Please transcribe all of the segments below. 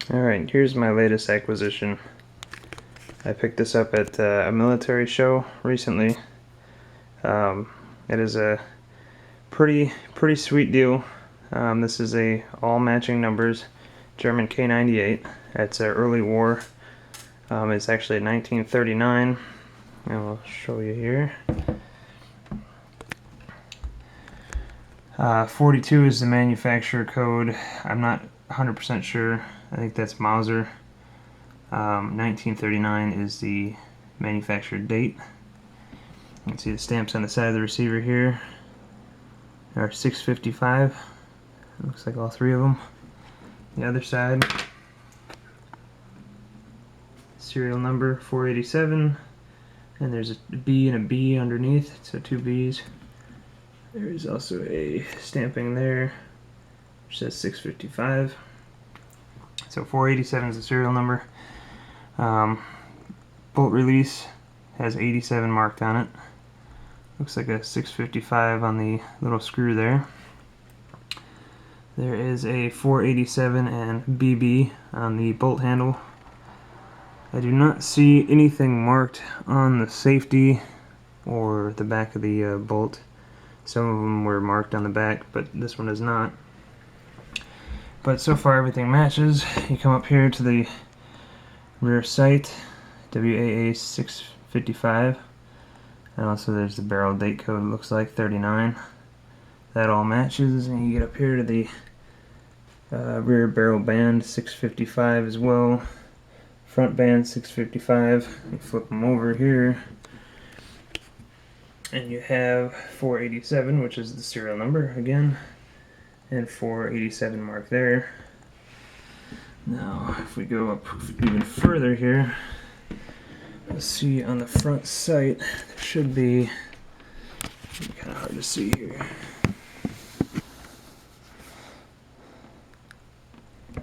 Alright, here's my latest acquisition. I picked this up at a military show recently. It is a pretty sweet deal. This is a all matching numbers German K98. It's an early war. It's actually 1939. I'll show you here. 42 is the manufacturer code. I'm not 100% sure. I think that's Mauser. 1939 is the manufacturer date. You can see the stamps on the side of the receiver here. There are 655. Looks like all three of them. The other side, serial number 487, and there's a B and a B underneath, so two B's. There is also a stamping there which says 655. So 487 is the serial number. Bolt release has 87 marked on it. Looks like a 655 on the little screw there. There is a 487 and BB on the bolt handle. I do not see anything marked on the safety or the back of the bolt. Some of them were marked on the back, but this one is not. But so far everything matches. You come up here to the rear sight, WAA 655, and also there's the barrel date code, looks like 39. That all matches, and you get up here to the rear barrel band 655 as well, front band 655. You flip them over here, and you have 487, which is the serial number again, and 487 marked there. Now, if we go up even further here, let's see on the front sight, there should be, kind of hard to see here. I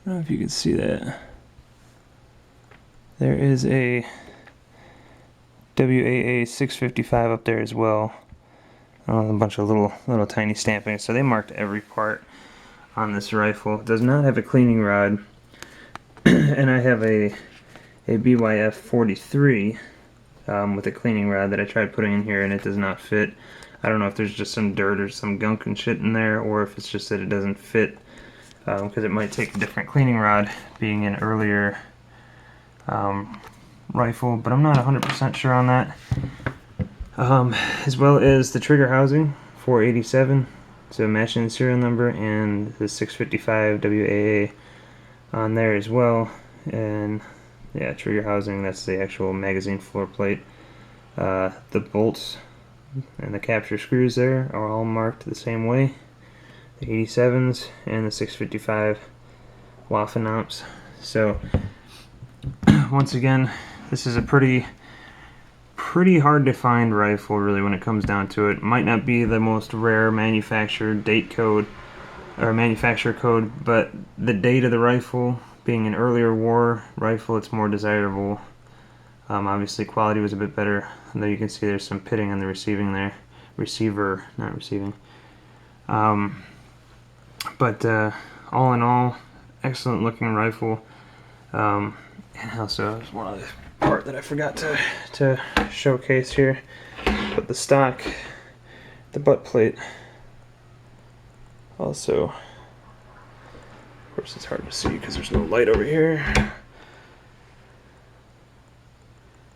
don't know if you can see that. There is a WAA 655 up there as well. A bunch of little tiny stampings. So they marked every part on this rifle. It does not have a cleaning rod, and I have a BYF 43 with a cleaning rod that I tried putting in here, and it does not fit. I don't know if there's just some dirt or some gunk and shit in there, or if it's just that it doesn't fit, because it might take a different cleaning rod, being an earlier rifle, but I'm not 100% sure on that. As well as the trigger housing, 487, so matching the serial number, and the 655 WAA on there as well. And yeah, trigger housing, that's the actual magazine floor plate. The bolts and the capture screws there are all marked the same way. The 87s and the 655 Waffen amps. So once again, this is a pretty hard to find rifle, really, when it comes down to it. Might not be the most rare manufacturer date code or manufacturer code, but the date of the rifle being an earlier war rifle, it's more desirable. Obviously quality was a bit better, though you can see there's some pitting on the receiving there. Receiver, not receiving. But all in all, excellent looking rifle. And also, one other part that I forgot to showcase here, but the stock, the butt plate, also, of course it's hard to see because there's no light over here.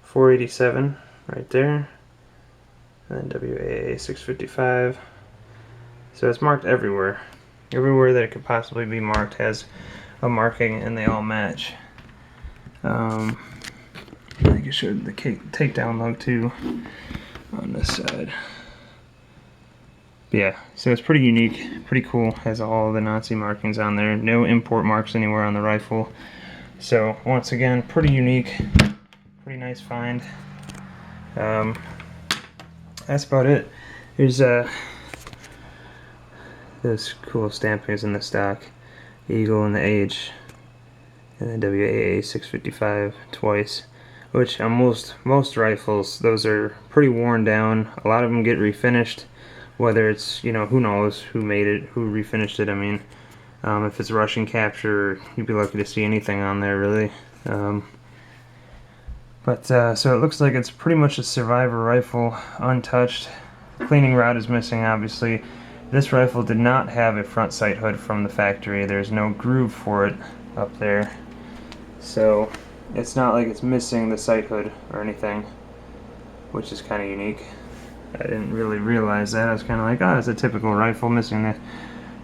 487 right there, and then WAA 655. So it's marked everywhere. Everywhere that it could possibly be marked has a marking, and they all match. I think I showed the takedown lug too on this side. But yeah, so it's pretty unique, pretty cool. Has all the Nazi markings on there. No import marks anywhere on the rifle. So once again, pretty unique, pretty nice find. That's about it. There's those cool stampings in the stock, Eagle and the H, and the WAA 655 twice, which on most rifles, those are pretty worn down. A lot of them get refinished, whether it's, you know, who knows who made it, who refinished it. I mean, If it's Russian capture, you'd be lucky to see anything on there, really. So it looks like it's pretty much a survivor rifle, untouched. Cleaning rod is missing, obviously. This rifle did not have a front sight hood from the factory. There's no groove for it up there. So it's not like it's missing the sight hood or anything, which is kind of unique. I didn't really realize that. I was kind of like, oh, it's a typical rifle missing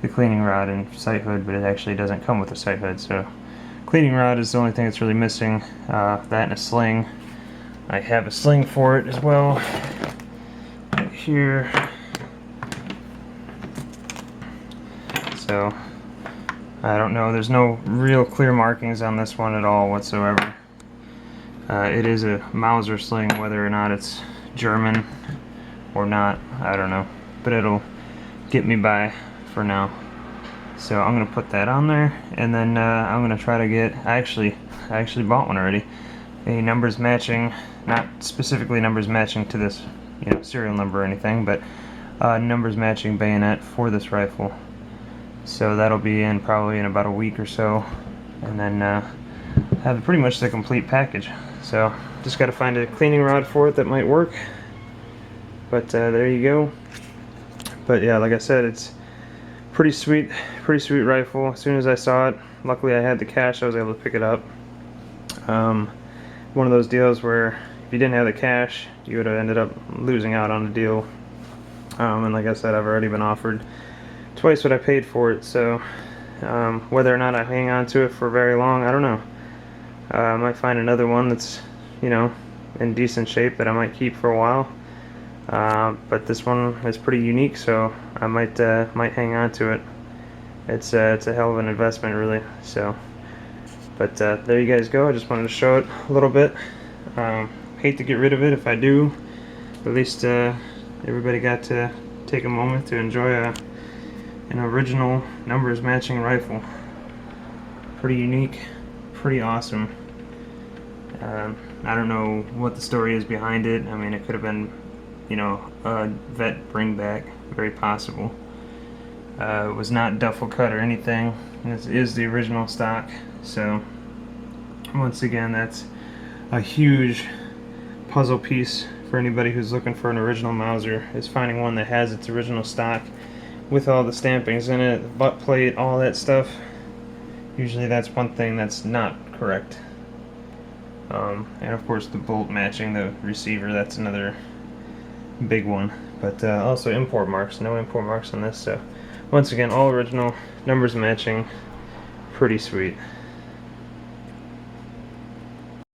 the cleaning rod and sight hood, but it actually doesn't come with a sight hood. So cleaning rod is the only thing that's really missing. That and a sling. I have a sling for it as well. Right here. So I don't know. There's no real clear markings on this one at all whatsoever. It is a Mauser sling, whether or not it's German or not, I don't know. But it'll get me by for now. So I'm gonna put that on there, and then I'm gonna try to get. I actually bought one already. A numbers matching, not specifically numbers matching to this, serial number or anything, but numbers matching bayonet for this rifle. So that'll be in probably in about a week or so, and then have pretty much the complete package. So just got to find a cleaning rod for it that might work. But there you go. But yeah, like I said, it's pretty sweet rifle. As soon as I saw it, luckily I had the cash, I was able to pick it up. One of those deals where if you didn't have the cash, you would have ended up losing out on the deal. And like I said, I've already been offered twice what I paid for it, so whether or not I hang on to it for very long, I don't know. I might find another one that's, in decent shape that I might keep for a while. But this one is pretty unique, so I might hang on to it. It's a hell of an investment, really. So, but there you guys go. I just wanted to show it a little bit. Hate to get rid of it if I do. At least everybody got to take a moment to enjoy an original numbers matching rifle. Pretty unique, pretty awesome. I don't know what the story is behind it. I mean, it could have been, a vet bring back, very possible. It was not duffel cut or anything. This is the original stock. So once again, that's a huge puzzle piece for anybody who's looking for an original Mauser, is finding one that has its original stock with all the stampings in it, the butt plate, all that stuff. Usually that's one thing that's not correct. And of course the bolt matching the receiver, that's another big one. But also import marks, no import marks on this. So once again, all original, numbers matching, pretty sweet.